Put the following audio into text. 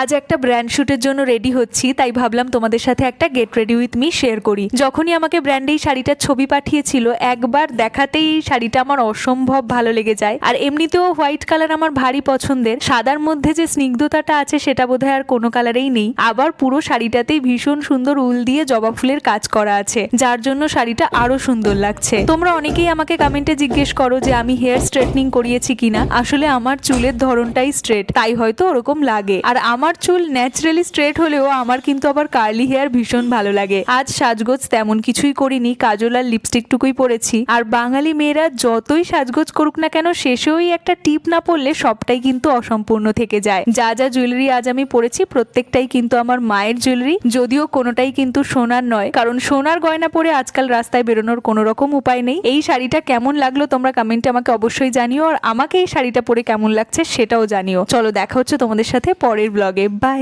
আজ একটা ব্র্যান্ড শুটের জন্য রেডি হচ্ছি, তাই ভাবলাম তোমাদের সাথে একটা get ready with me share করি। যখনই আমাকে ব্র্যান্ড এই শাড়িটার ছবি পাঠিয়েছিল, একবার দেখাতেই এই শাড়িটা আমার অসম্ভব ভালো লেগে যায়। আর এমনিতেও হোয়াইট কালার আমার ভারী পছন্দের, সাদার মধ্যে যে স্নিগ্ধতাটা আছে সেটা বোধহয় আর কোনো কালারেই নেই। আবার পুরো শাড়িটাতেই ভীষণ সুন্দর উল দিয়ে জবা ফুলের কাজ করা আছে, যার জন্য শাড়িটা আরো সুন্দর লাগছে। তোমরা অনেকেই আমাকে কমেন্টে জিজ্ঞেস করো যে আমি হেয়ার স্ট্রেটনিং করিয়েছি কিনা। আসলে আমার চুলের ধরনটাই স্ট্রেট, তাই হয়তো ওরকম লাগে। আর আমার চুল ন্যাচারালি স্ট্রেট হলেও আমার কিন্তু আবার কার্লি হেয়ার ভীষণ ভালো লাগে। আজ সাজগোজ তেমন কিছুই করিনি, কাজল আর লিপস্টিক টুকুই পরেছি। আর বাঙালি মেয়েরা যতই সাজগোজ করুক না কেন, শেষেও একটা টিপ না পরলে সবটাই কিন্তু অসম্পূর্ণ থেকে যায়। যা যা জুয়েলারি আজ আমি পরেছি প্রত্যেকটাই কিন্তু আমার মায়ের জুয়েলারি, যদিও কোনোটাই কিন্তু সোনার নয়, কারণ সোনার গয়না পরে আজকাল রাস্তায় বেরোনোর কোনো রকম উপায় নেই। এই শাড়িটা কেমন লাগলো তোমরা কমেন্টে আমাকে অবশ্যই জানিও, আর আমাকে এই শাড়িটা পরে কেমন লাগছে সেটাও জানিও। চলো দেখা হচ্ছে তোমাদের সাথে পরের ব্লগে। বাই।